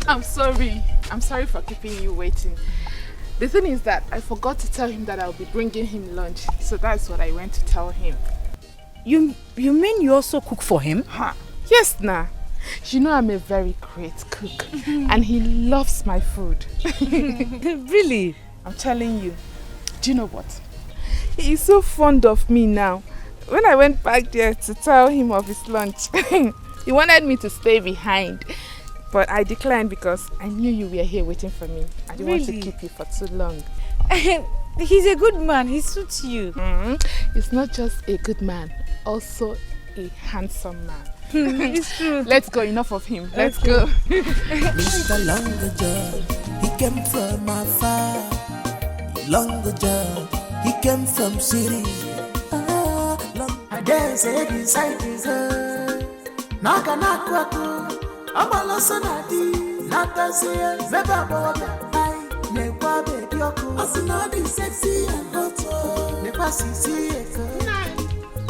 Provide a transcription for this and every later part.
I'm sorry. I'm sorry for keeping you waiting. The thing is that I forgot to tell him that I'll be bringing him lunch. So that's what I went to tell him. You mean you also cook for him? Huh. Yes, nah. You know I'm a very great cook. And he loves my food. Really? I'm telling you. Do you know what? He is so fond of me now. When I went back there to tell him of his lunch, he wanted me to stay behind. But I declined because I knew you were here waiting for me. I didn't want to keep you for too long. He's a good man. He suits you. He's not just a good man, also a handsome man. It's true. Let's go. Enough of him. Let's go. Mr. Longer John, he came from afar. Longer John, he came from city. I dare say beside his head. Naka nakwaku, Abalosanadi, Nata say, Zeba Boda, I, Nepa baby Yoko, Asinadi sexy and hot, Nepa Sisi,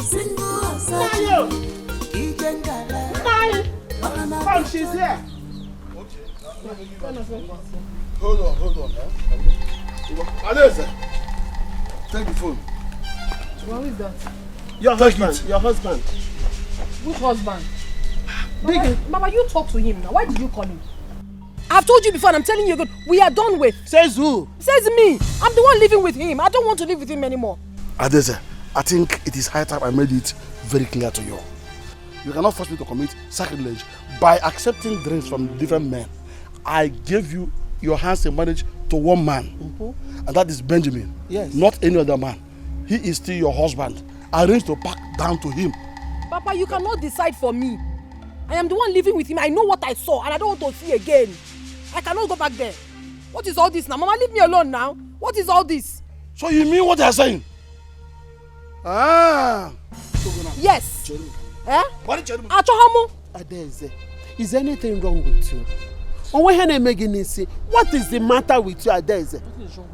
single as Oh, she's here. Hold on. Adeze, take the phone. What is that? Your husband. Which husband? Mama, you talk to him now. Why did you call him? I've told you before and I'm telling you again, we are done with. Says who? Says me. I'm the one living with him. I don't want to live with him anymore. Adeze, I think it is high time I made it very clear to you. You cannot force me to commit sacrilege by accepting drinks from different men. I gave you your hands in marriage to one man, and that is Benjamin. Yes. Not any other man. He is still your husband. Arrange to pack down to him. Papa, you cannot decide for me. I am the one living with him. I know what I saw, and I don't want to see again. I cannot go back there. What is all this now? Mama, leave me alone now. What is all this? So you mean what they are saying? Ah. Yes. Eh? What did you do? Achohamu. Adeze, is anything wrong with you? What is the matter with you, Adeze? Nothing is wrong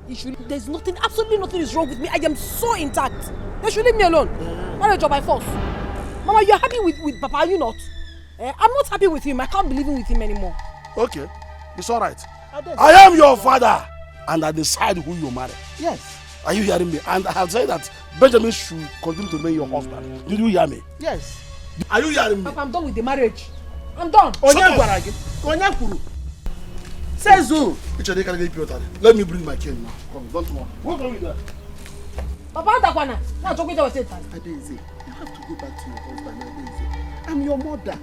with me. There's nothing, absolutely nothing is wrong with me. I am so intact. You should leave me alone. Marriage or by force. Mama, you're happy with Papa, are you not? I'm not happy with him. I can't be living with him anymore. Okay, it's all right. I am your father, and I decide who you marry. Yes. Are you hearing me? And I have said that Benjamin should continue to be your husband. Did you hear me? Yes. Are you hearing me? Papa, I'm done with the marriage. I'm done. Says who? Let me bring my cane now. Come, don't worry. What are we there? Papa, Adakwana. Now talk with our Satan. Adeze, you have to go back to your husband, Adeze. I'm your mother.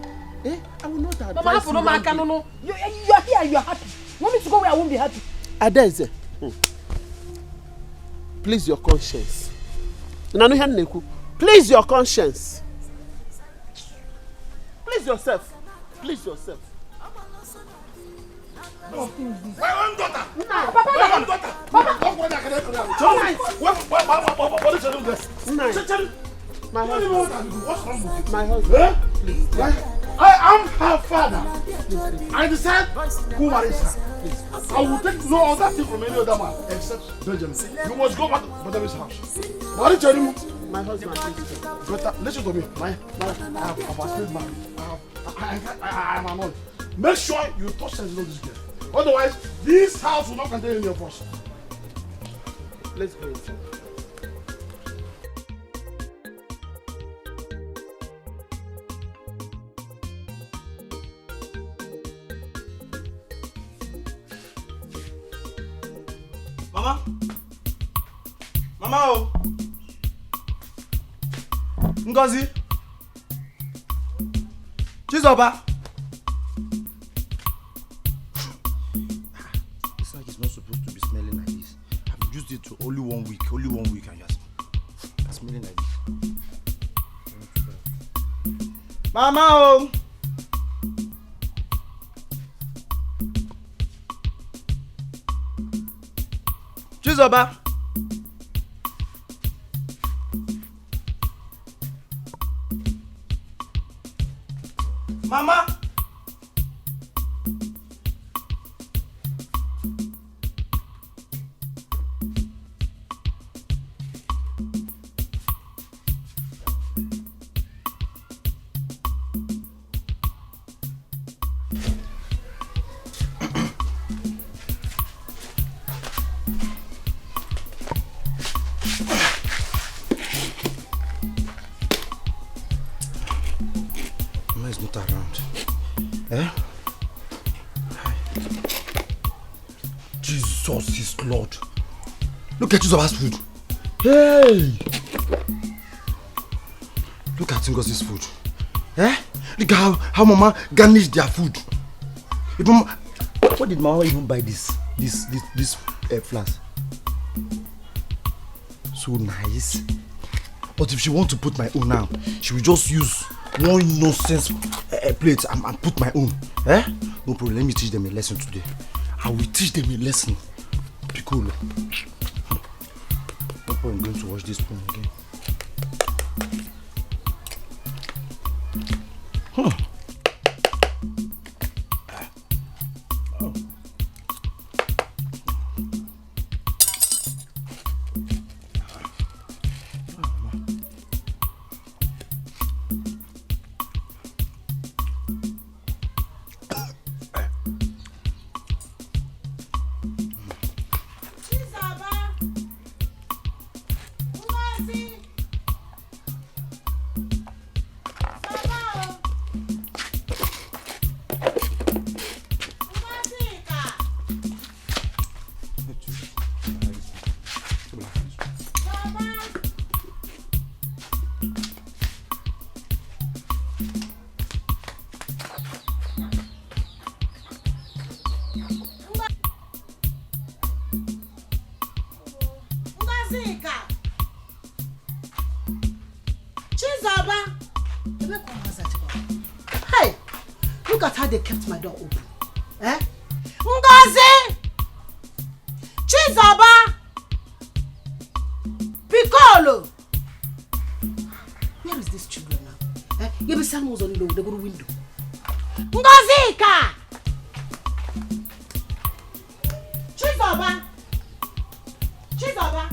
I will not advise you. No. You are here and you are happy. You want me to go where I won't be happy? Adeze, please your conscience. Please your conscience. Please yourself. Please yourself. My own daughter. Papa. What is your name? My husband. What's wrong with you? My husband. Please. I am her father. I decide who marries her. Please. I will take no other thing from any other man except Benjamin. You must go back to Benjamin's house. What is your name? My husband. Better listen to me. I have a man. I am annoyed. Make sure you touch sense on this girl. Otherwise, this house will not contain any of us. Let's go. Mama, oh. Ngozi. Chizoba. This like it's not supposed to be smelling like this. I've used it to only 1 week, and you're smelling like this. Mama, oh. Chizoba. Mama. Jesus is Lord. Look at Chizoba's food. Hey! Look at Ngosi's food. Eh? Look at how Mama garnished their food. If Mama, what did Mama even buy this flask? So nice. But if she want to put my own now, she will just use one nonsense plate and put my own. Eh? No problem. Let me teach them a lesson today. I will teach them a lesson. Piccolo. No problem. I'm going to wash this spoon again. Huh. Hey, look at how they kept my door open. Eh? Ngozi! Chizoba! Piccolo! Where is this children now? Eh? You be someone was on the window. Ngozika! Chizoba! Chizoba!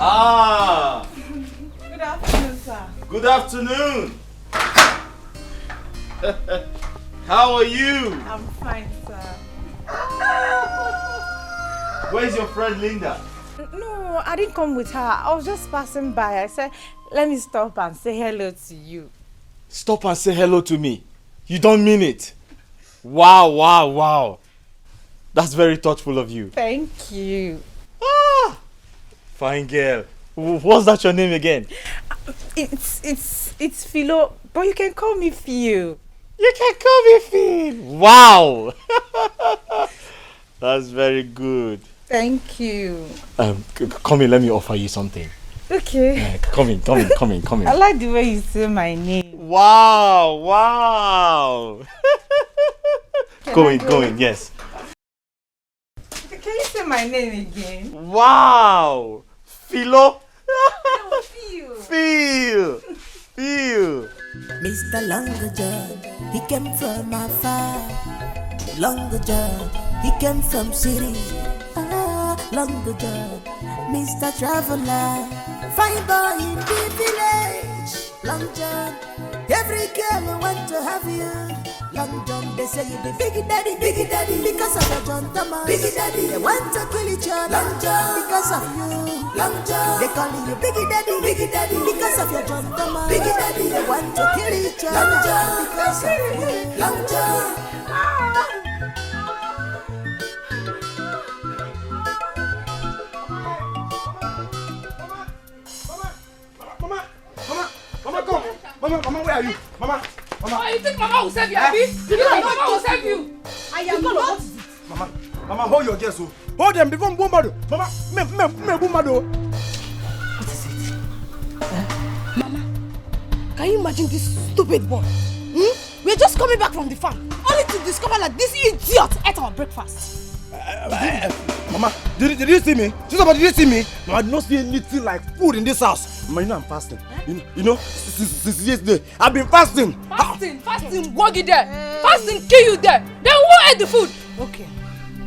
Ah! Good afternoon, sir. Good afternoon. How are you? I'm fine, sir. Where's your friend Linda? No, I didn't come with her. I was just passing by. I said, let me stop and say hello to you. Stop and say hello to me. You don't mean it. Wow, wow, wow. That's very thoughtful of you. Thank you. Ah! Fine girl. What's that your name again? It's Philo, but you can call me Phil. You can call me Phil. Wow. That's very good. Thank you. Come in, let me offer you something. Okay. Come in. I like the way you say my name. Wow, wow. Go in, yes. Can you say my name again? Wow. Philo. No, Phil. Phil. Mr. Longer John, he came from afar. Longer John, he came from city. Longer John, Mr. Traveler, fine boy in the village. Long John, every girl want to have you. Long John, they say you be big daddy, because of your John Thomas. Big daddy, they want to kill each other. Long John, because of you. Long John, they call you big daddy, because of your John Thomas. Big daddy, they want to kill each other. Long John, because of you. Long John. Mama, where are you? Mama. Oh, you think Mama will save you, Abby? You think Mama will save you? I am not. Mama, hold your girls. Hold them before Boomado. Mama, me Boomado. What is it? Mama, can you imagine this stupid boy? We're just coming back from the farm, only to discover that this idiot ate our breakfast. Mama, did you see me? Did you see me? Mama, I did not see anything like food in this house. Mama, you know I'm fasting. You know, since yesterday, I've been fasting. Fasting, walk you there. Fasting, kill you there. Then who ate the food? Okay.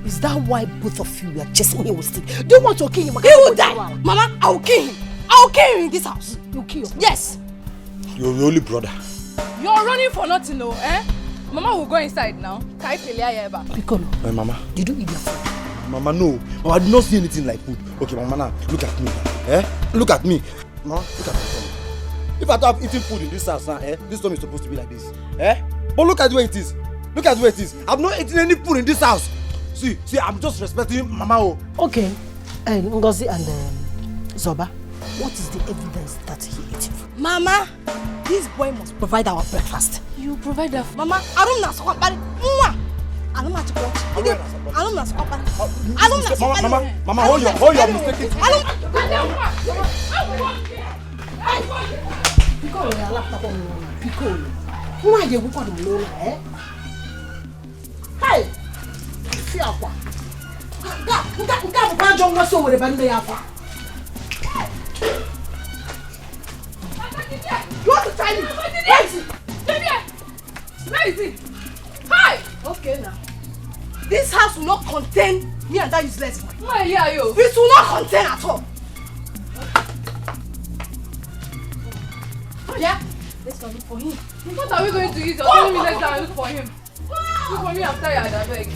Is that why both of you are chasing him with stick? Do you want to kill him? He will die. Mama, I will kill him. I will kill him in this house. You kill him. Yes. You're the only brother. You're running for nothing, no, eh? Mama will go inside now. Piccolo. Mama. Did you eat your food? Mama, no. Mama, I did not see anything like food. Okay, Mama, now, look at me. Look at me. Mama, look at my stomach. If I thought eating food in this house now, this stomach is supposed to be like this. But look at the way it is. Look at the way it is. I've not eaten any food in this house. See, I'm just respecting Mama. Okay. Ngozi and Zoba, what is the evidence that he ate food? Mama, this boy must provide our breakfast. You provide that food? Mama, I don't know what about it. Mama, hold your mistake. Piccolo. Why you go to the Hey! Fiapa. Nka so wore bande yafa. You want to try me? Where is it? Hi! Okay now. This house will not contain me and that useless boy. Where are you? It will not contain at all. Yeah? Let's go look for him. What are we going to eat? You're telling me let's go look for him. Look for me, I'm tired, I beg.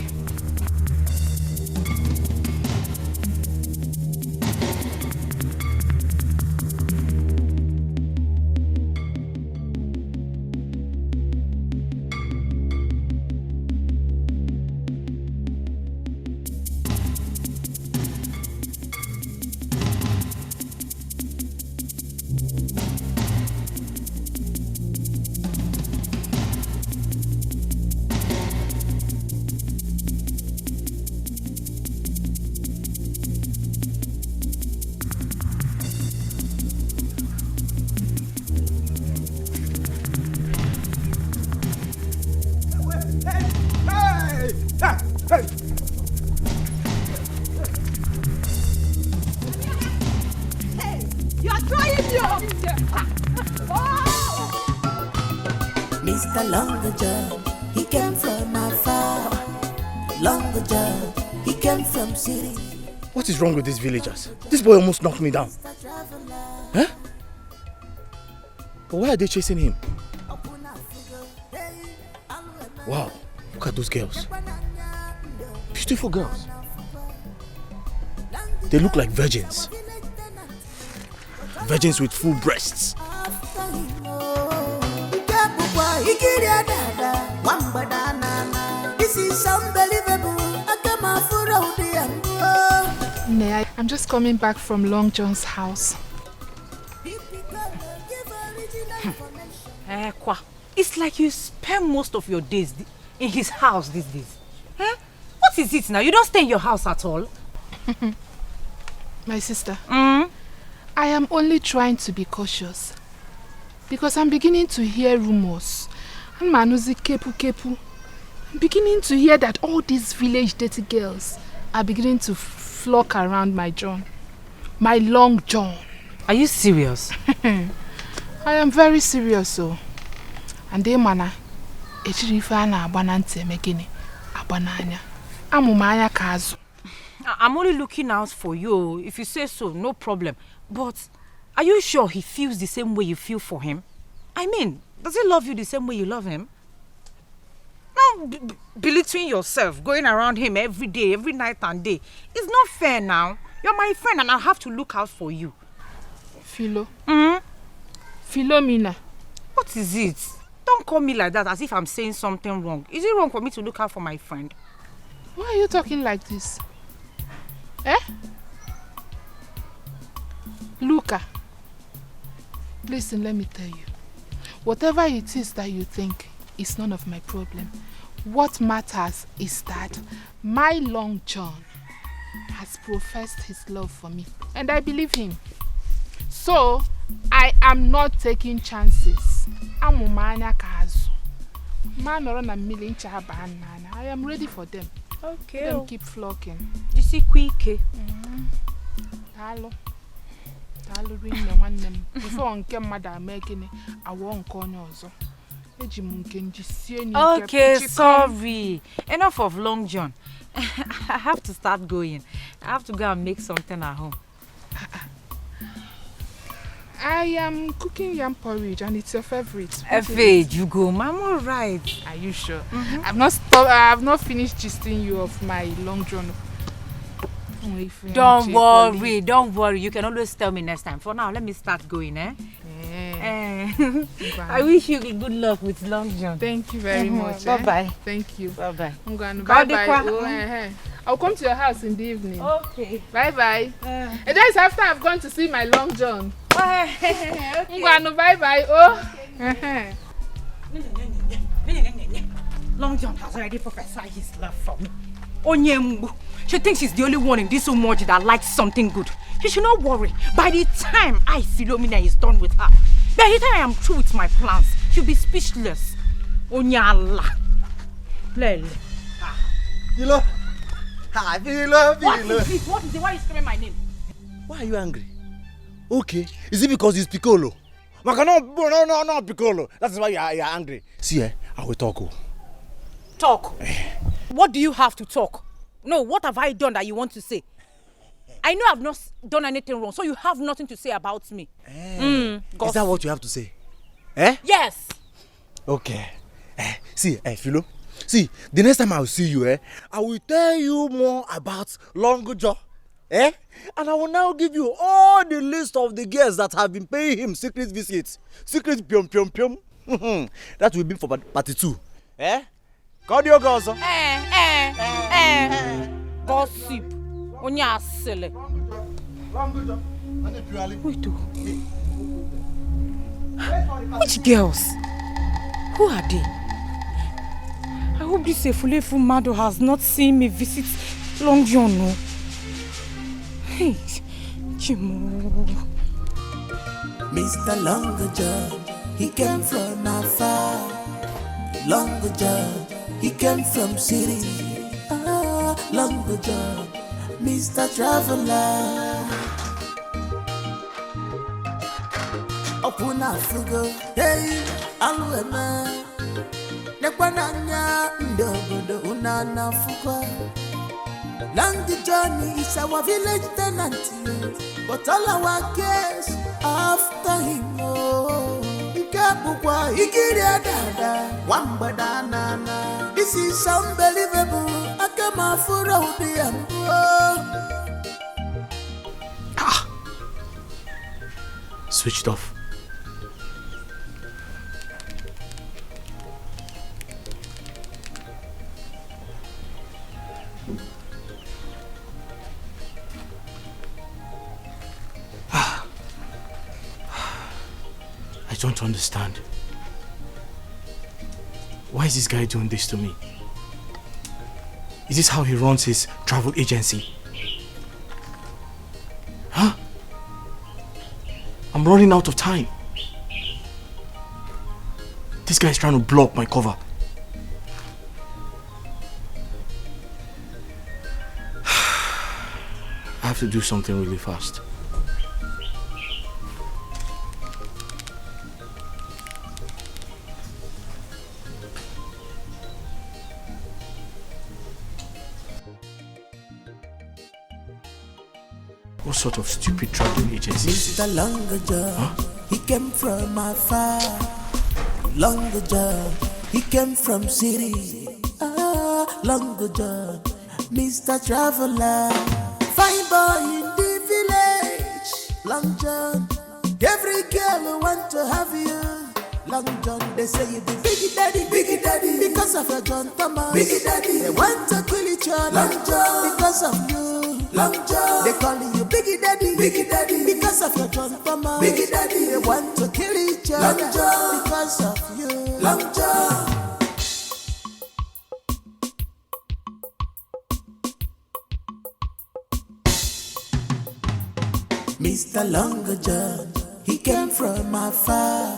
Mr. Longer John, he came from afar. Longer John, he came from city. What is wrong with these villagers? This boy almost knocked me down. Huh? But why are they chasing him? Wow, look at those girls. Beautiful girls. They look like virgins. Virgins with full breasts. This is unbelievable. I'm just coming back from Long John's house. It's like you spend most of your days in his house these days. Huh? What is it now? You don't stay in your house at all? My sister, I am only trying to be cautious. Because I'm beginning to hear rumors. And Manuzi kepu. I'm beginning to hear that all these village dirty girls are beginning to flock around my John. My Long John. Are you serious? I am very serious, so. And they mana I'm only looking out for you. If you say so, no problem. But Are you sure he feels the same way you feel for him? I mean, does he love you the same way you love him? Now, belittling yourself, going around him every day, every night and day, it's not fair now. You're my friend and I have to look out for you. Philo. Philomena. What is it? Don't call me like that as if I'm saying something wrong. Is it wrong for me to look out for my friend? Why are you talking like this? Eh? Luca, listen, let me tell you. Whatever it is that you think is none of my problem. What matters is that my Long John has professed his love for me. And I believe him. So, I am not taking chances. I am ready for them. Okay. Let them keep flocking. You see, quick. Hello. Before nke mmadụ making I won't call you. Okay, sorry. Enough of Long John. I have to start going. I have to go and make something at home. I am cooking yam porridge and it's your favorite. Faith, you go. I'm all right. Are you sure? I have not finished gisting you of my Long John. Don't worry. You can always tell me next time. For now, let me start going, eh? I wish you good luck with Long John. Thank you very much. Bye-bye. Thank you. Bye-bye. I'm going. Bye-bye. I'll come to your house in the evening. Okay. Bye-bye. And that is after I've gone to see my Long John. Okay. I'm going. Bye-bye. Oh. Long John has already professed his love for me. Onyembu. She thinks she's the only one in this Umoji that likes something good. She should not worry. By the time Philomena is done with her, by the time I am through with my plans, she'll be speechless. Onyala. Lele. Philo. Hi, Philo. What is it? Why are you screaming my name? Why are you angry? Okay. Is it because it's Piccolo? No, Piccolo. That's why you're angry. See, I will talk. Talk? What do you have to talk? No, what have I done that you want to say? I know I've not done anything wrong, so you have nothing to say about me. Is that what you have to say? Eh? Yes. Okay. See, Philo. See, the next time I will see you, I will tell you more about Long John. And I will now give you all the list of the girls that have been paying him secret visits. Secret pium. That will be for party 2. Cardio Godson. Gossip. Onya silly. Wait. Which girls? Who are they? I hope this Efulefu Mado has not seen me visit Long John. No. Hey, Chimo. Mr. Long John, he came from afar. Long John, he came from city. Long John, Mr. Traveler. Opuna fugo, hey, aluema. Nekwananya ndogodo unana fugo. Long John is our village tenant, but all our cares after him. Ikabukwa ikiria dada, wambadana. This is unbelievable. Akama furo Switched off. I don't understand. Why is this guy doing this to me? Is this how he runs his travel agency? Huh? I'm running out of time. This guy is trying to block my cover. I have to do something really fast. What sort of stupid travel agency is Mr. Longer John, he came from afar. Longer John, he came from city. Longer John, Mr. Traveler. Fine boy in the village. Long John, every girl want to have you. Long John, they say you be biggie daddy, because of your John Thomas. Biggie daddy, they want to kill each other. Long John, because of you. Long John, they calling you biggie daddy, because of your John Thomas. Biggie daddy, they want to kill each other. Long John, because of you. Long John. Mr. Longer John, he came from afar.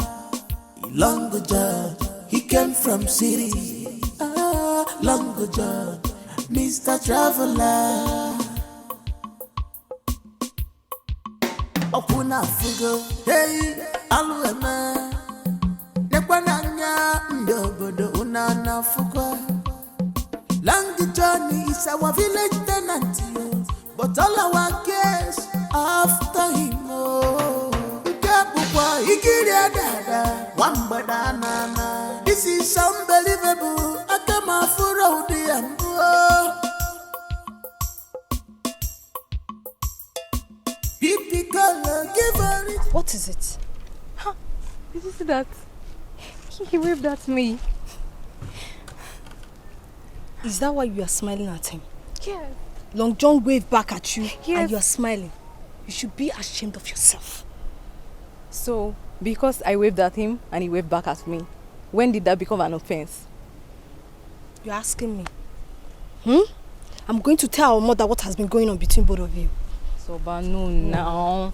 Longer John, he came from city. Longer John, Mr. Traveler. Opuna fugo, hey, aluema. Nekwananya, ndobodo unana fugo. Longer John is our village tenant, but all our guests after him. This is unbelievable. What is it? Huh? Did you see that? He waved at me. Is that why you are smiling at him? Yes. Long John waved back at you, yes. And you are smiling. You should be ashamed of yourself. So, because I waved at him and he waved back at me, when did that become an offense? You're asking me? I'm going to tell our mother what has been going on between both of you. So, but no, now.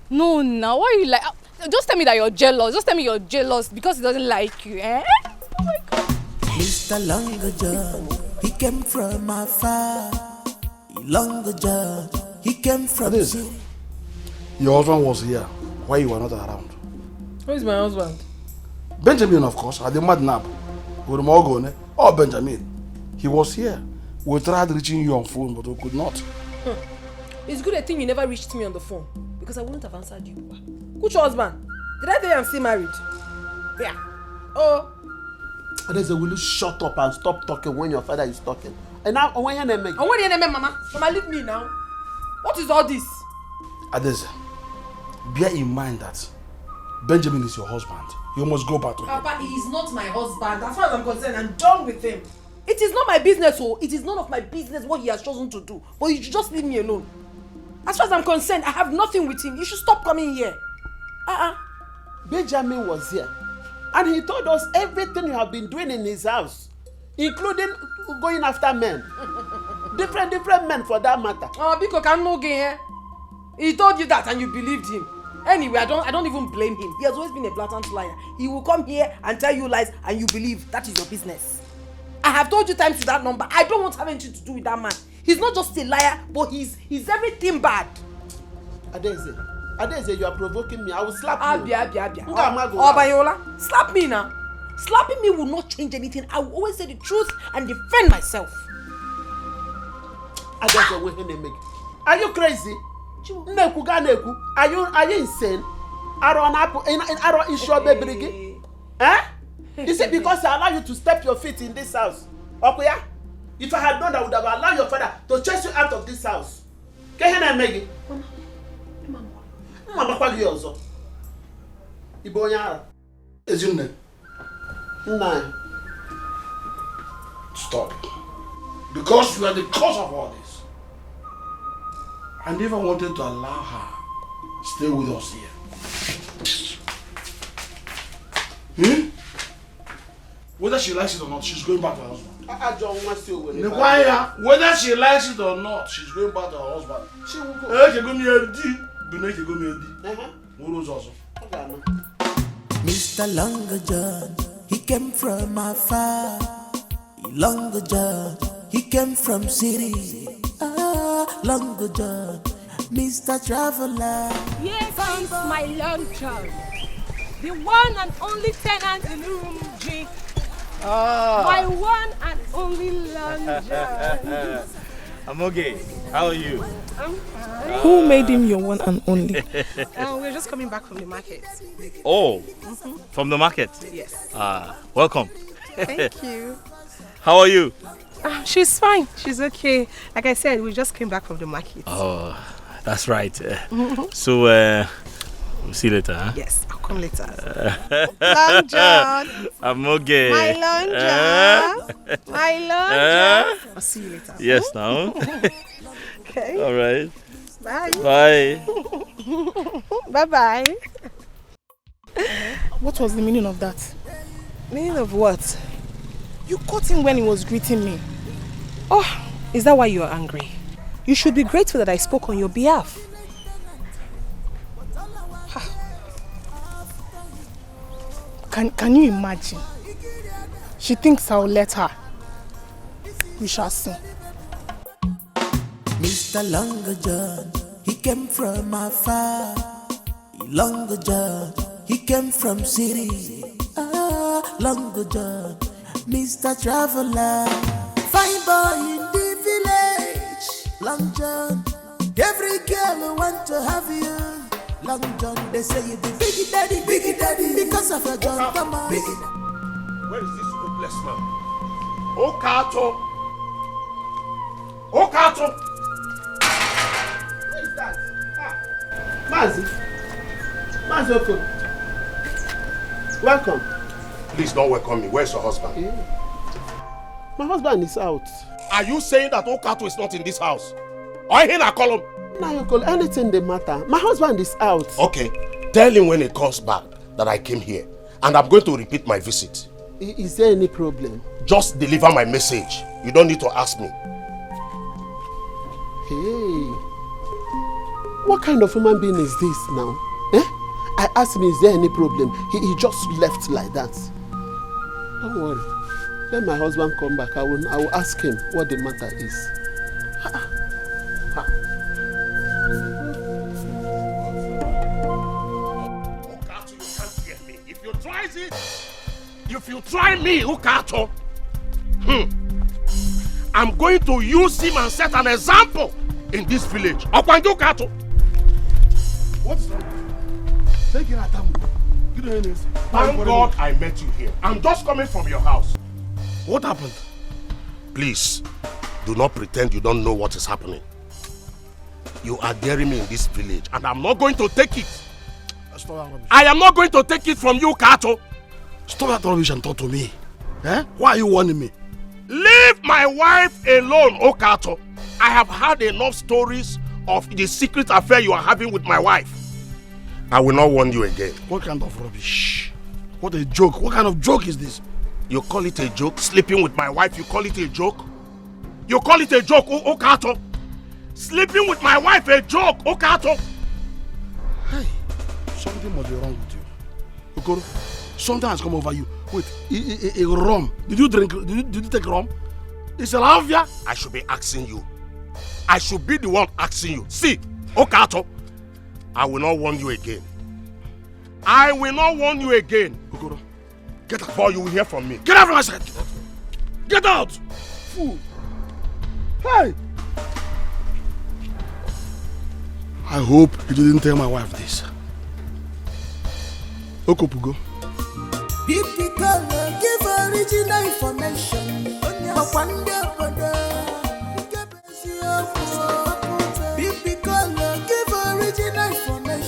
No, now. Why are you like... Just tell me that you're jealous. Just tell me you're jealous because he doesn't like you, eh? Oh my God. Mr. Longer John, he came from afar. Longer John, he came from... Your husband was here. Why you were not around? Who is my husband? Benjamin, of course, at the madnap. With Morgan, or Benjamin. He was here. We tried reaching you on phone, but we could not. It's good a thing you never reached me on the phone, because I wouldn't have answered you. Which husband? Did I tell you I'm still married? Yeah. Oh. Adeze, will you shut up and stop talking when your father is talking? And now, when your name, Mama? Mama, leave me now. What is all this? Adeze, bear in mind that Benjamin is your husband. You must go back to him. Papa, he is not my husband. As far as I'm concerned, I'm done with him. It is not my business, oh. It is none of my business what he has chosen to do. But you should just leave me alone. As far as I'm concerned, I have nothing with him. You should stop coming here. Benjamin was here. And he told us everything you have been doing in his house. Including going after men. different men for that matter. Oh, Biko can no get here. He told you that and you believed him. Anyway, I don't even blame him. He has always been a blatant liar. He will come here and tell you lies and you believe. That is your business. I have told you times with that number. I don't want to have anything to do with that man. He's not just a liar, but he's everything bad. Adeze, you are provoking me. I will slap you. Abia. Oh, Bayola, slap me now. Slapping me will not change anything. I will always say the truth and defend myself. Adeze, are you crazy? Are you insane? Eh? Is it because I allow you to step your feet in this house? Okay? If I had known, I would have allowed your father to chase you out of this house. Mama, what you also? Ibonyara. Is your name? No. Stop. Because you are the cause of all this. I never wanted to allow her stay with us here. Whether she likes it or not, she's going back to her husband. I don't want to whether she likes it or not, she's going back to her husband. She will go. Mr. Longer John, he came from afar. Longer John, he came from city. Longer John, Mr. Traveler. Here comes my Long John, the one and only tenant in room G. My one and only Long John. I'm okay. How are you? I'm fine. Who made him your one and only? We're just coming back from the market. Oh, from the market? Yes. Welcome. Thank you. How are you? She's fine. She's okay. Like I said, we just came back from the market. Oh, that's right. So, we'll see you later, huh? Yes, I'll come later. Long John. I'm okay. My Long John. My Long John. I'll see you later. Yes, now. Okay. All right. Bye. Bye. Bye-bye. What was the meaning of that? Meaning of what? You caught him when he was greeting me. Oh, is that why you're angry? You should be grateful that I spoke on your behalf. Can you imagine? She thinks I'll let her. We shall see. Mr. Longer John, he came from afar. Longer John, he came from city. Longer John, Mr. Traveler, fine boy in the village. Long John, every girl want to have you. Long John, they say you the biggie daddy, because of your John Thomas. Where is this hopeless man? Okato! Who is that? Mazi Okoro. Welcome. Please don't welcome me. Where's your husband? My husband is out. Are you saying that Okato is not in this house? Or in a column? Now you call anything the matter. My husband is out. Okay. Tell him when he comes back that I came here. And I'm going to repeat my visit. Is there any problem? Just deliver my message. You don't need to ask me. Hey. What kind of human being is this now? I asked him, is there any problem? He just left like that. Don't worry. Let my husband come back. I will ask him what the matter is. Okato, you can't hear me. If you try me, Okato, I'm going to use him and set an example in this village. Okwanjo Okato. What's wrong? Take it at home. Thank God I met you here. I'm just coming from your house. What happened? Please, do not pretend you don't know what is happening. You are daring me in this village and I'm not going to take it. Stop that rubbish. I am not going to take it from you, Kato. Stop that rubbish and talk to me. Why are you warning me? Leave my wife alone, Okato. I have heard enough stories of the secret affair you are having with my wife. I will not warn you again. What kind of rubbish? What a joke. What kind of joke is this? You call it a joke? Sleeping with my wife, you call it a joke? You call it a joke, Okato? Sleeping with my wife a joke, Okato? Hey, something must be wrong with you. Okoro, something has come over you. Wait, a rum. Did you drink? Did you take rum? It's a lavia. I should be asking you. I should be the one asking you. See, Okato, I will not warn you again. I will not warn you again. Okoro, get out. Before you will hear from me. Get out from my side. Get out. Fool. Hey. I hope you didn't tell my wife this. Okopugo. People give original information. People give original information.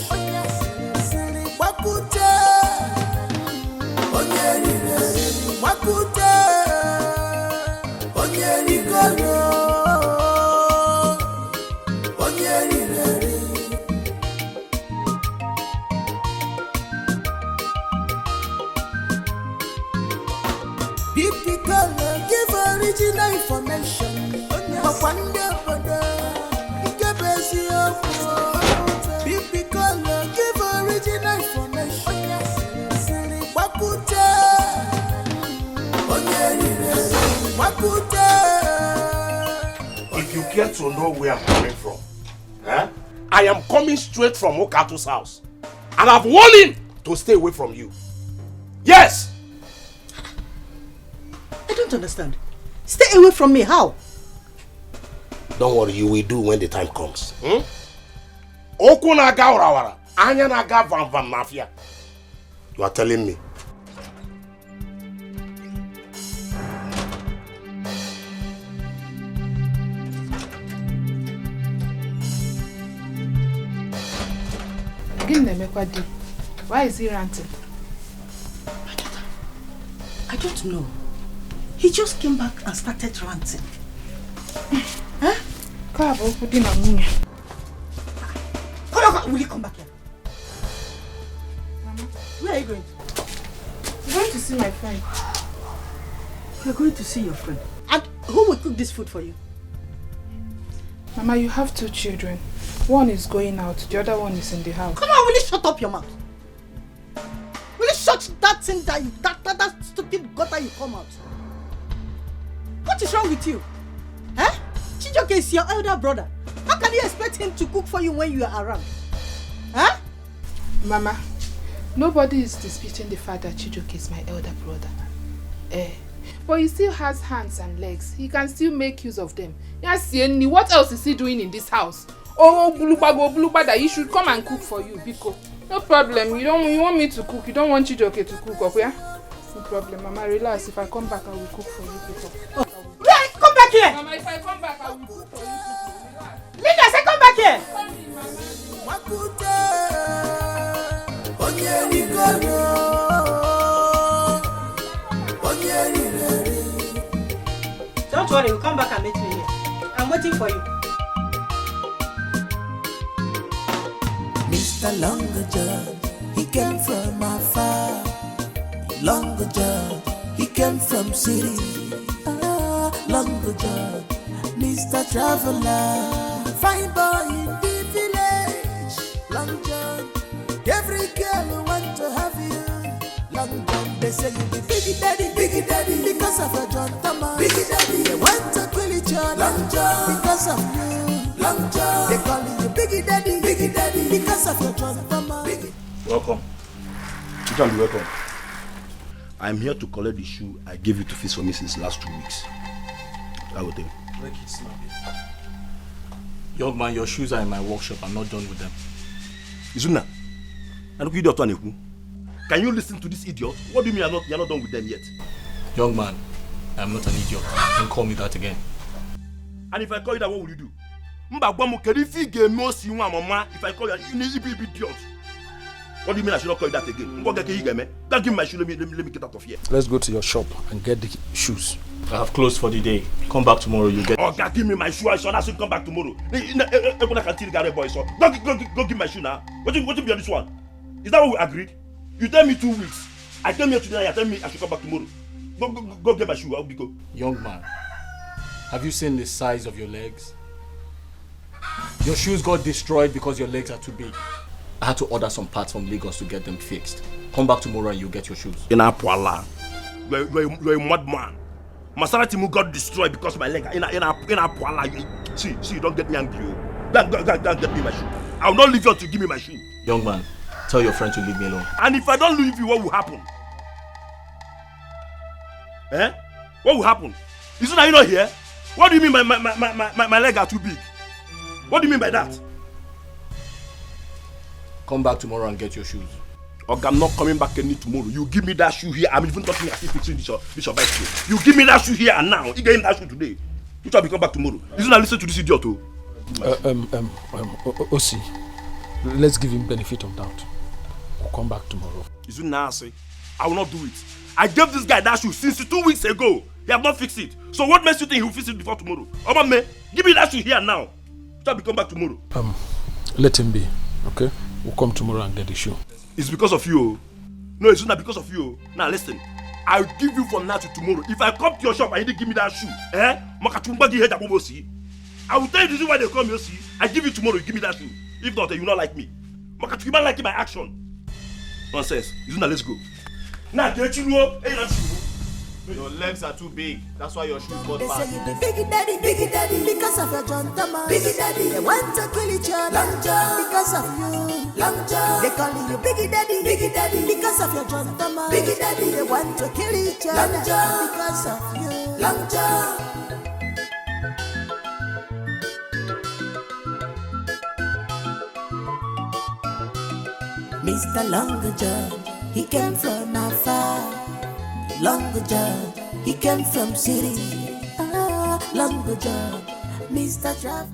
Original information. If you care to know where I'm coming from, I am coming straight from Okato's house. And I've warned him to stay away from you. Yes! I don't understand. Stay away from me, how? Don't worry, you will do when the time comes. Oku naga warawara, anya naga van mafia. You are telling me. Why is he ranting? I don't know. He just came back and started ranting. Huh? Come on, will you come back here? Mama, where are you going to? I'm going to see my friend. You're going to see your friend? And who will cook this food for you? Mama, you have 2 children. One is going out, the other one is in the house. Come on, will you shut up your mouth? Will you shut that thing that that stupid gutter you come out? What is wrong with you? Eh? Chijoke is your elder brother. How can you expect him to cook for you when you are around? Huh? Mama, nobody is disputing the fact that Chijoke is my elder brother. But he still has hands and legs. He can still make use of them. Yes, what else is he doing in this house? Oh, Buluba, that he should come and cook for you, Biko. No problem. You want me to cook. You don't want Chijoke to cook up, yeah? No problem, Mama. Relax. If I come back, I will cook for you, Biko. Oh. Right, come back here! Mama, if I come back, I will cook for you, Biko. Relax. Linda, say come back here! Don't worry, we'll come back and meet me here. I'm waiting for you. Mr. Longer John, he came from afar. Longer John, he came from city. Longer John, Mr. Traveler, fine boy in the village. Long John, every girl want to have you. Long John, they say you be biggie daddy, because of your John Thomas. Biggie daddy, they want to kill each other. Long John, because of you. Long John, they call you biggie daddy, because of your John Thomas. Welcome. You can be welcome. I'm here to collect the shoe I gave you to fix for me since last 2 weeks. I will take. Break it, snap it. Young man, your shoes are in my workshop. I'm not done with them. Izuna, I look idiot on you. Can you listen to this idiot? What do you mean you're not done with them yet? Young man, I'm not an idiot. Don't call me that again. And if I call you that, what will you do? If I call you, idiot. What do you mean I should not call you that again? Don't give me my shoe, let me get out of here. Let's go to your shop and get the shoes. I have closed for the day. Come back tomorrow, you get. Oh, God, give me my shoe. I should come back tomorrow. Everyone can tell the boy, so go give my shoe now. What you be on this one? Is that what we agreed? You tell me 2 weeks. I came here today, you tell me I should come back tomorrow. Go get my shoe. I'll be go. Young man, have you seen the size of your legs? Your shoes got destroyed because your legs are too big. I had to order some parts from Lagos to get them fixed. Come back tomorrow and you'll get your shoes. In Apuala, you're a madman. Maserati got destroyed because my leg. In Apuala, see, don't get me angry. Don't get me my shoe. I will not leave you until you give me my shoe. Young man, tell your friend to leave me alone. And if I don't leave you, what will happen? What will happen? Isn't that you not here? What do you mean my leg are too big? What do you mean by that? Come back tomorrow and get your shoes. Okay, I'm not coming back any tomorrow. You give me that shoe here. I'm even talking as if fixing this your bicycle. You give me that shoe here and now. You get him that shoe today. You try to come back tomorrow. Isn't that listen to this idiot too? Osi, let's give him benefit of doubt. We'll come back tomorrow. Isn't nasty? I will not do it. I gave this guy that shoe since 2 weeks ago. He have not fixed it. So what makes you think he will fix it before tomorrow? Oba me, give me that shoe here and now. Try to come back tomorrow. Let him be, okay? We'll come tomorrow and get the shoe. It's because of you. No, it's not because of you. Now listen, I'll give you from now to tomorrow. If I come to your shop and you didn't give me that shoe, I will tell you the reason why they come here. See, I give you tomorrow, you give me that shoe. If not, you will not like me. You might like my action. Nonsense. Izuna, let's go. Now, your legs are too big. That's why your shoes got They bad. say you be biggie daddy, because of your John Thomas. Biggie daddy, they want to kill each other. Long John, because of you. Long John, they call you biggie daddy, because of your John Thomas. Biggie daddy, they want to kill each other. Long John, because of you. Long John. Mr. Longer John, he came from afar. Longer John, he came from city. Longer John, Mr. Traffic.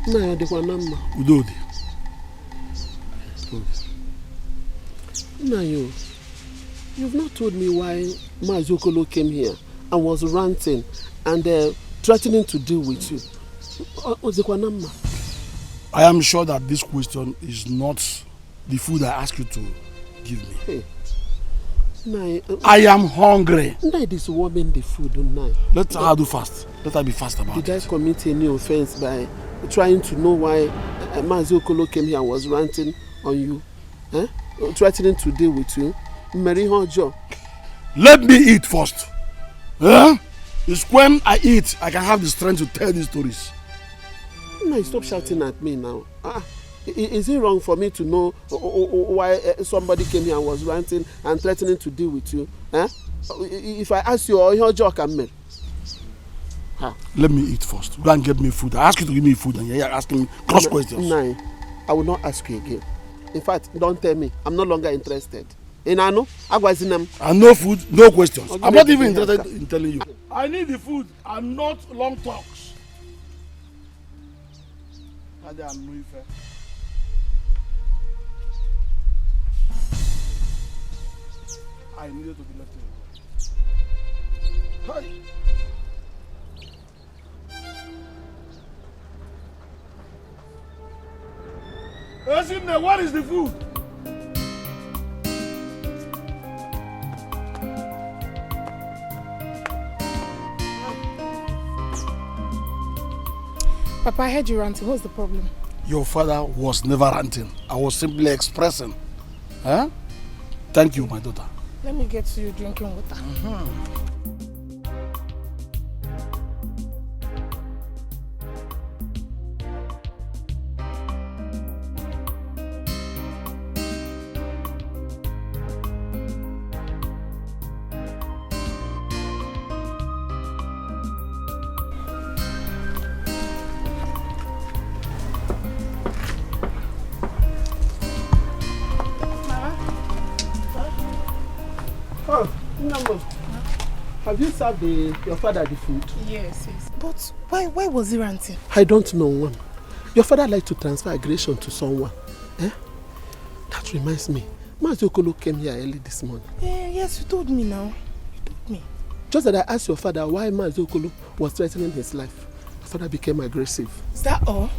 No, the one number. Udodi. No, you've not told me why Mazokolo came here and was ranting and threatening to deal with you. I am sure that this question is not the food I asked you to give me. Hey. I am hungry. This woman the food. Let her do fast. Let her be fast about it. Did I commit any offense by trying to know why Mazokolo came here and was ranting on you? Threatening to deal with you? Let me eat first. It's when I eat I can have the strength to tell these stories. No, stop shouting at me now. Is it wrong for me to know why somebody came here and was ranting and threatening to deal with you? If I ask you, your joke and me. Let me eat first. Go and get me food. I ask you to give me food and you're asking me cross questions. No, I will not ask you again. In fact, don't tell me. I'm no longer interested. I know food, no questions. I'm not even interested in telling you. I need the food and not long talks. I needed to be left alone. Hey. What is the food? Papa, I heard you ranting. What's the problem? Your father was never ranting. I was simply expressing. Thank you, my daughter. Let me get to you drinking water. Have you served your father the food? Yes. But why was he ranting? I don't know one. Your father liked to transfer aggression to someone. That reminds me. Mazokolo came here early this morning. Yes, you told me now. You told me. Just that I asked your father why Mazokolo was threatening his life. Your father became aggressive. Is that all?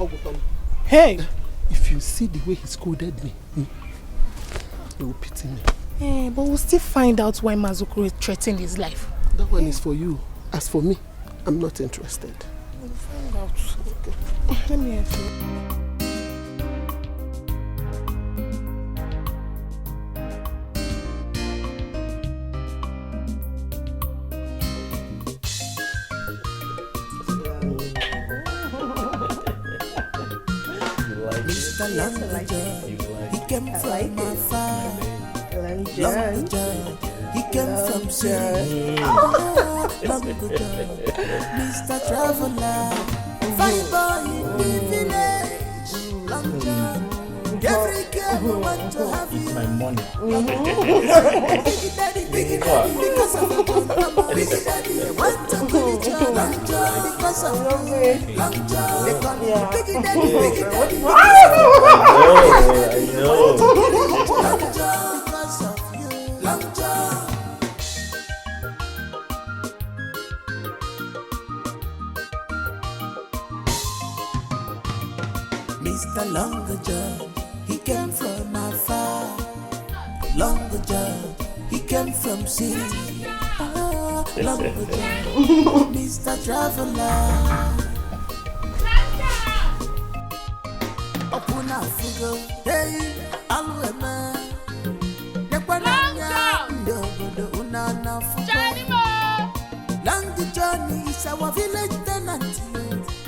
Hey! If you see the way he scolded me, you will pity me. But we'll still find out why Mazokolo threatened his life. That one is for you. As for me, I'm not interested. We'll find out. Okay. Let me help you. Mr. Longer John, he came from afar. Longer John, he came from city. Longer John, Mr. Traveler, fine boy in the village. Longer John, every girl who want to have you. My money. Big daddy, because of you. Big daddy, they want to kill each other. Longer John, because of you. Longer John, they call me Big daddy, Big daddy. I know. Longer John, because of you. Longer John. Mr. Longer John, he came from afar. Longer John, he came from city. Mr. Traveler. Opuna figo, hey, aluema. Long journey is our village tenant,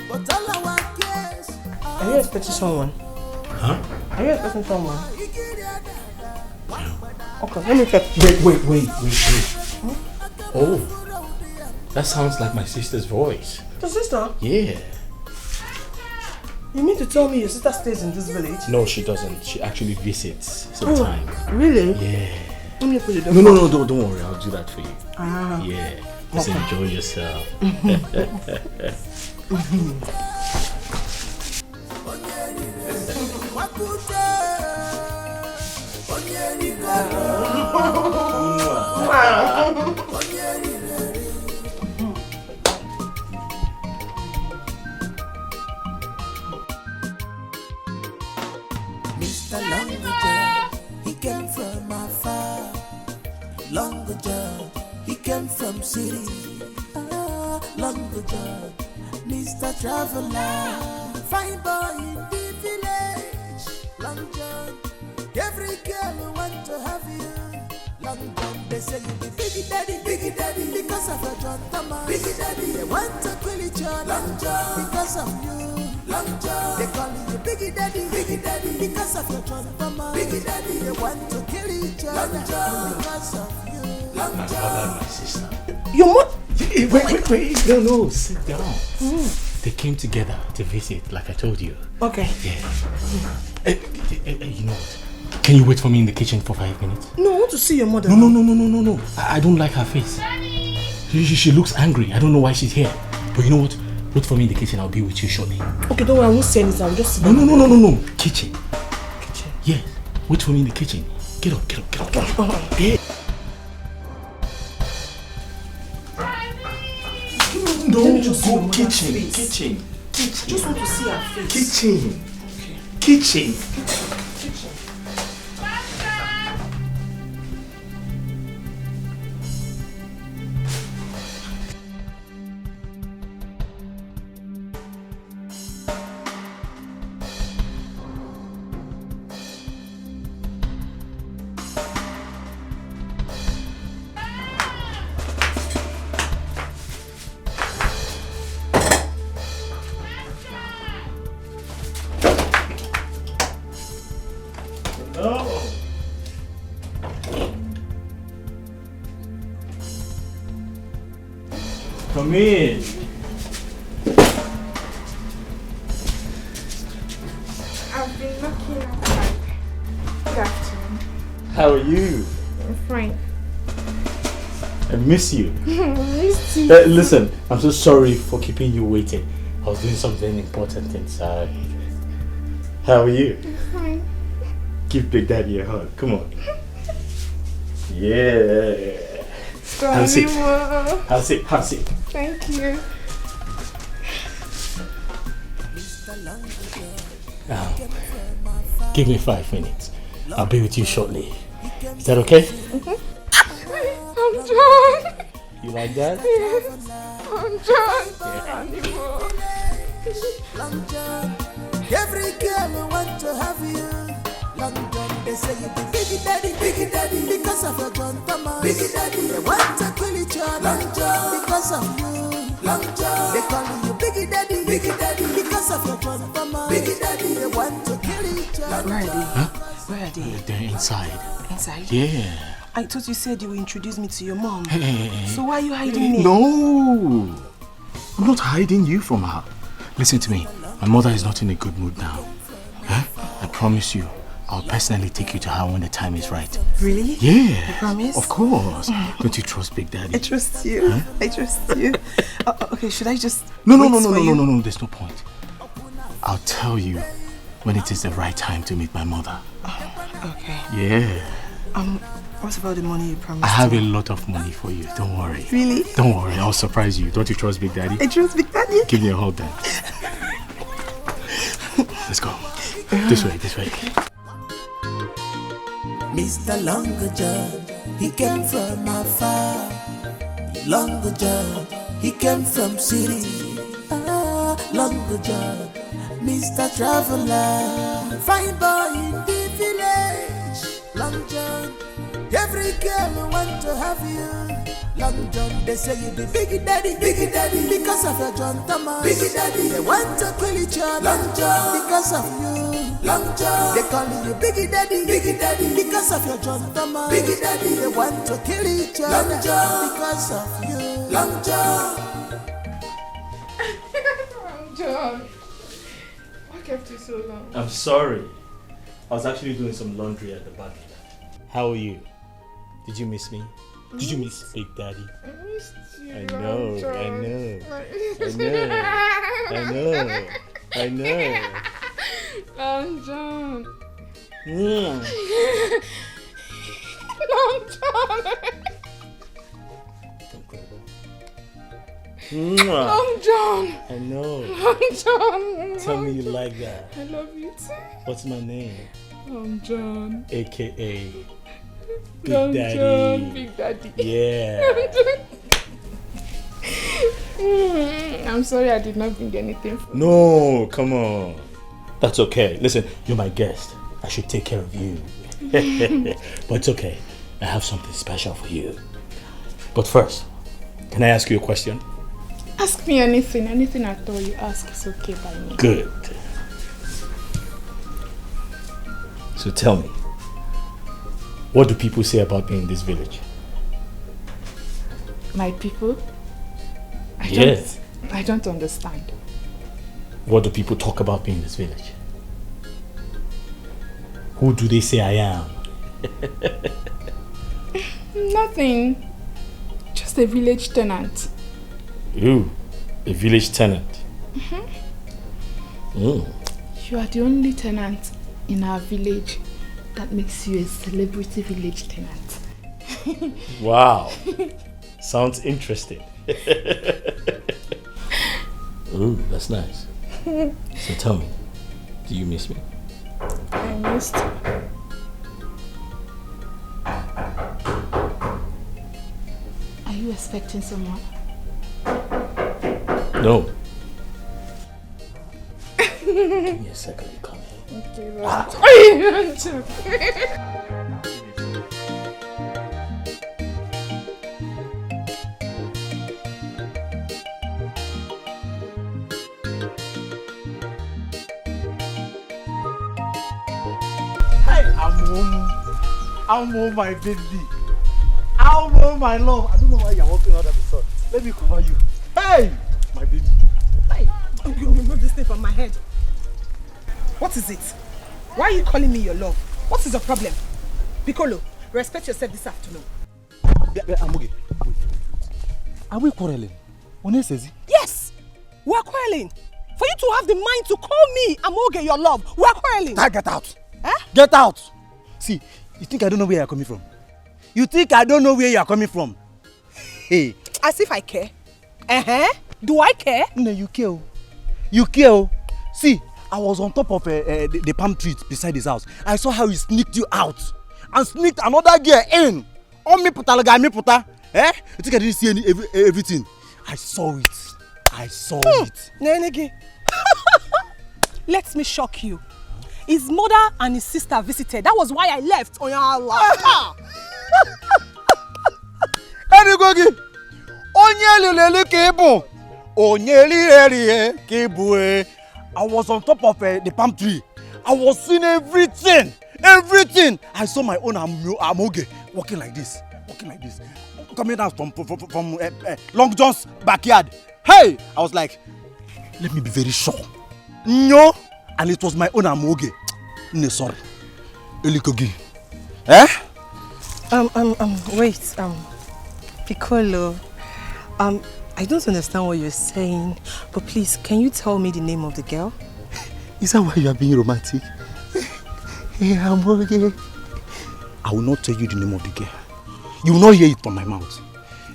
but all our cares. Are you expecting someone? Huh? Are you expecting someone? Okay, let me check. Wait. Oh, that sounds like my sister's voice. Your sister? Yeah. You mean to tell me your sister stays in this village? No, she doesn't. She actually visits sometimes. Really? Yeah. Let me put it down. No, don't worry. I'll do that for you. Ah. Yeah. Just enjoy yourself. Mr. Longager, he came from afar. Longager, he came from city. Longager, Mr. Traveler, fine boy in the village. Long John, every girl want to have you. Long John, they say you be biggie daddy, because of your John Thomas. Biggie daddy, they want to kill each other. Long John, because of you. Long John, they call you biggie daddy, because of your John Thomas. Biggie daddy, they want to kill each other. Long John, because of you. Long My John, father and my sister. Your mother? Wait. No, sit down. They came together to visit, like I told you. Okay. Yeah. You know what? Can you wait for me in the kitchen for 5 minutes? No, I want to see your mother. No. I don't like her face. She looks angry. I don't know why she's here. But you know what? Wait for me in the kitchen. I'll be with you shortly. Okay, don't worry. I won't say anything. I'll just sit down. No. Kitchen. Yes. Wait for me in the kitchen. Get up. Yeah. No, just go kitchen. I just want to see her face. Kitchen. Come in. I've been looking outside. Good afternoon. How are you? I'm fine. I miss you. Missed you. Listen, I'm so sorry for keeping you waiting. I was doing something important inside. How are you? I'm fine. Give Big Daddy a hug. Come on. Yeah. Have a seat. Have a seat. Thank you. Give me 5 minutes. I'll be with you shortly. Is that okay? I'm John. You like that? Yes. I'm John. Long John, every girl want to have you. Long John, they say you be biggie daddy, because of your John Thomas. Biggie daddy, they want to kill each other. Long John, because of you. Long John, they call you biggie daddy, because of your John Thomas. Biggie daddy, they want to kill each other. Where are they? Huh? Where are they? They're inside. Inside? Yeah. I thought you said you would introduce me to your mom. Hey. So why are you hiding me? No. I'm not hiding you from her. Listen to me. My mother is not in a good mood now. Huh? I promise you, I'll personally take you to her when the time is right. Really? Yeah. You promise? Of course. Don't you trust Big Daddy? I trust you. Huh? I trust you. Okay, should I just No. There's no point. I'll tell you when it is the right time to meet my mother. Okay. Yeah. What about the money you promised? I have a lot of money for you. Don't worry. Really? Don't worry. I'll surprise you. Don't you trust Big Daddy? I trust Big Daddy. Give me a hug then. Let's go. This way. Mr. Longager, he came from afar. long John, he came from city. Long John, Mr. Traveler, fine boy in the village. Long John, every girl want to have you. Long John, they say you the big daddy, because of your John Thomas. Big daddy, they want to kill each other. Long John, because of you. Long John, they call you big daddy, because of your John Thomas. Big daddy, they want to kill each other. Long John, because of you. Long John. Long John, what kept you so long? I'm sorry. I was actually doing some laundry at the back. How are you? Did you miss me? Did you miss Big Daddy? I missed you. I know. Long John. Mm. Long John. Long John. I know. Long John. Tell me you like that. I love you too. What's my name? Long John. AKA Big Long Daddy. John, Big Daddy. Yeah. I'm sorry I did not bring anything for you. No, come on. That's okay. Listen, you're my guest. I should take care of you. But it's okay. I have something special for you. But first, can I ask you a question? Ask me anything. Anything at all you ask is okay by me. Good. So tell me, what do people say about me in this village? My people? Yes. I don't understand. What do people talk about me in this village? Who do they say I am? Nothing. Just a village tenant. You, a village tenant? You are the only tenant in our village that makes you a celebrity village tenant. Wow. Sounds interesting. Ooh, that's nice. So tell me, do you miss me? I missed you. Are you expecting someone? No. Give me a second to come here. Okay, I'm home, my baby. I'm home, my love. I don't know why you're walking out of the sun. Let me cover you. Hey, my baby. Hey, you remove this thing from my head. What is it? Why are you calling me your love? What is the problem? Piccolo, respect yourself this afternoon. Amoge, wait. Are we quarreling? One says it? Yes, we're quarreling. For you to have the mind to call me Amoge your love, we're quarreling. Get out. Get out. See, you think I don't know where you're coming from? You think I don't know where you're coming from? Hey. As if I care. Do I care? No, you care. You care. See, I was on top of the palm tree beside his house. I saw how he sneaked you out and sneaked another girl in. Oh, me puta. Eh? You think I didn't see everything? I saw it. I saw it. Nenege. Let me shock you. His mother and his sister visited. That was why I left. Oh, Allah. Gogi. I was on top of the palm tree. I was seeing everything. Everything. I saw my own Amoge walking like this. Coming down from Long John's backyard. Hey! I was like, let me be very sure. No! And it was my own Amoge. No, sorry. Elikogi. Eh? Wait. Piccolo. I don't understand what you're saying, but please, can you tell me the name of the girl? Is that why you are being romantic? Hey, Amoge. I will not tell you the name of the girl. You will not hear it from my mouth.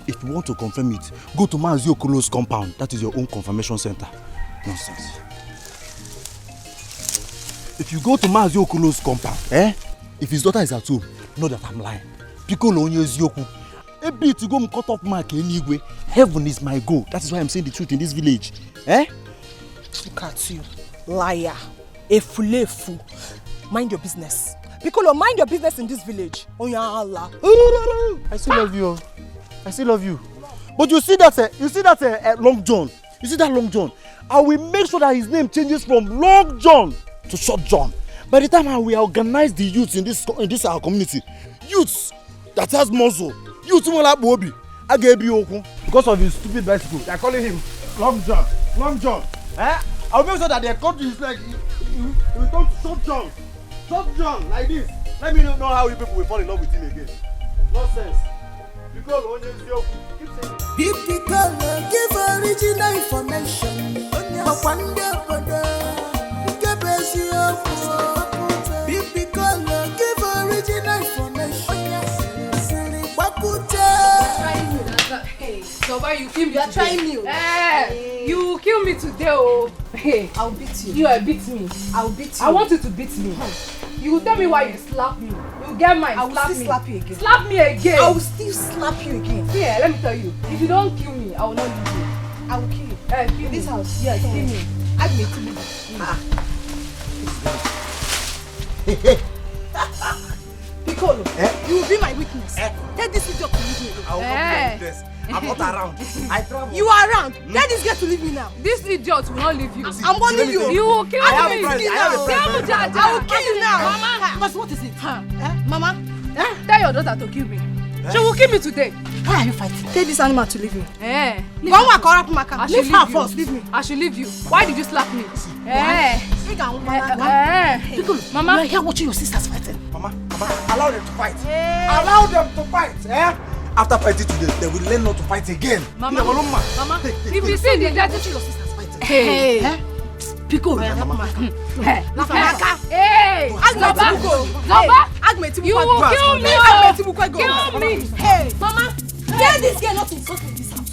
If you want to confirm it, go to Mazi Okolo's compound. That is your own confirmation center. Nonsense. If you go to Mazi Okolo's compound, if his daughter is at home, know that I'm lying. Piccolo onye ezioku. A bit to go and cut off mark anyway. Heaven is my goal. That is why I'm saying the truth in this village. Eh? Look at you, liar, a fool. Mind your business. Piccolo, mind your business in this village. Oh yeah, Allah. I still love you. I still love you. But you see that Long John. You see that Long John. I will make sure that his name changes from Long John to Short John. By the time I will organize the youths in this our community, youths that has muscle, youths who like Bobby, I gave you because of his stupid bicycle. They are calling him Long John. Long John. Eh? I'll make sure that their country is like he will come to Short John. Short John, like this. Let me know how you people will fall in love with him again. Nonsense. Because keep saying it. People give original information. Give original information. Hey, so why you kill me? You are trying me. Hey, you kill me today, oh. Hey, I'll beat you. You will beat me. I'll beat you. I want you to beat me. You will tell me why you slap me. You get mine. I will still slap you again. Slap me again. I will still slap you again. Yeah, let me tell you. If you don't kill me, I will not leave you. I will kill you. Kill in this me. house. Yeah, kill me. I will kill you. Piccolo, you will be my witness. Tell this idiot to leave me. I will not be your witness. I'm not around. I travel. You are around. Tell this girl to leave me now. This idiot will not leave you. I'm warning you. You will kill me. I will kill you now. Mama. But what is it? Mama? Tell your daughter to kill me. She will kill me today. Why are you fighting? Tell this animal to leave me. Leave her first. Leave me. I should leave you. Why did you slap me? Piccolo, Mama, you are here watching your sisters fighting. Mama, allow them to fight. Allow them to fight. After fighting today, they will learn not to fight again. Mama, if you see the dirty your sisters fighting. Hey. Piccolo, Hey. you will kill me. Kill me. Hey, Mama, tell this girl not to insult me in this house.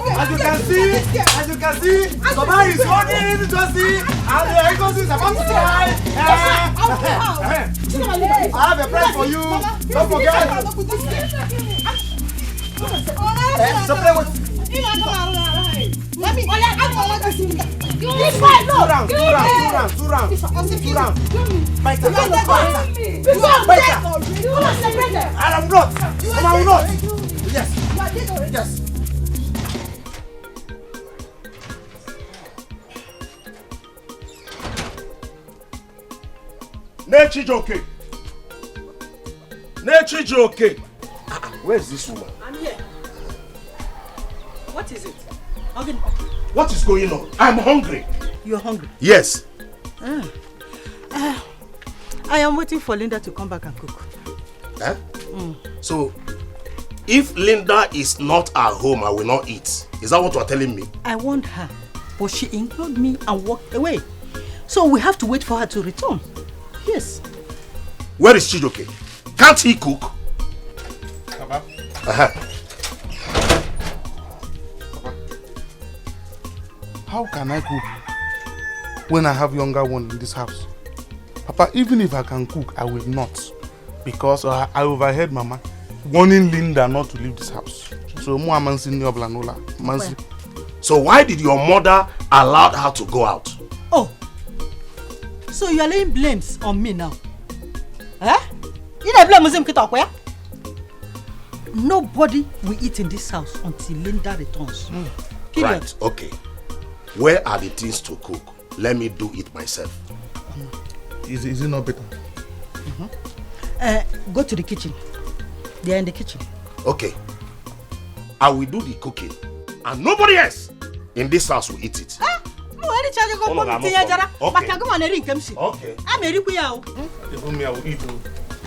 As you can see, Baba is running to see, and the Eagles is about to try. I have a prize for you. Don't forget. So play with. Let me. This fight, no. Two rounds. Fight. I am not. Yes. Nechijoke. Where's this woman? I'm here. What is it? Okay. What is going on? I'm hungry. You're hungry? Yes. I am waiting for Linda to come back and cook. Eh? So, if Linda is not at home, I will not eat. Is that what you are telling me? I warned her, but she ignored me and walked away. So we have to wait for her to return. Yes. Where is Chijoke? Can't he cook? Papa. Papa. How can I cook when I have younger one in this house? Papa, even if I can cook, I will not. Because I overheard Mama warning Linda not to leave this house. So, so why did your mother allow her to go out? Oh, so you are laying blames on me now? Eh? You don't blame Muslim Kita where? Nobody will eat in this house until Linda returns. Period. Right, okay. Where are the things to cook? Let me do it myself. Is it not better? Go to the kitchen. They are in the kitchen. Okay. I will do the cooking. And nobody else in this house will eat it. Okay. Even me, I will eat.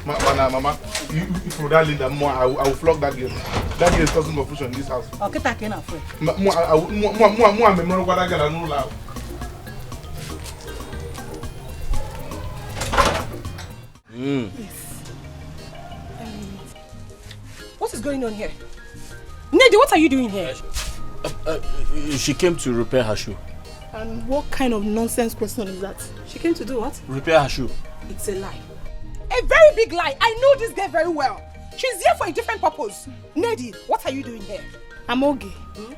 Mama, if for that Linda, I will flog that girl. That girl is causing confusion in this house. Okay, take it off. What is going on here? Nedi, what are you doing here? She came to repair her shoe. And what kind of nonsense question is that? She came to do what? Repair her shoe. It's a lie. A very big lie. I know this girl very well. She's here for a different purpose. Neddy, what are you doing here? Amoge,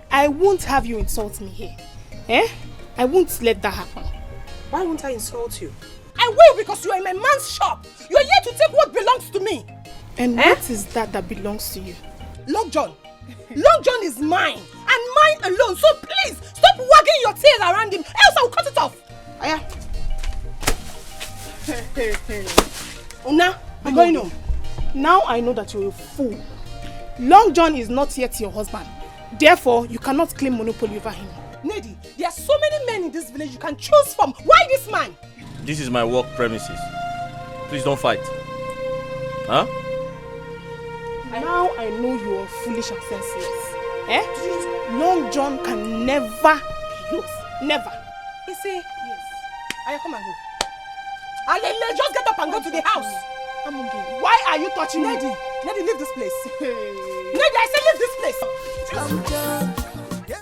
I won't have you insult me here. Eh? I won't let that happen. Why won't I insult you? I will, because you are in my man's shop. You are here to take what belongs to me. And what is that belongs to you? Long John. Long John is mine. And mine alone. So please, stop wagging your tail around him. Else I will cut it off. Aya. Una, I'm going home. Now I know that you're a fool. Long John is not yet your husband. Therefore, you cannot claim monopoly over him. Neddy, there are so many men in this village you can choose from. Why this man? This is my work premises. Please don't fight. Huh? Now I know you are foolish and senseless. Eh? Long John can never be yours. Never. You see? Yes. Aya, come and go. Alele, just get up and go to the house. Why are you touching me? Neddy, leave this place. Neddy, I said leave this place.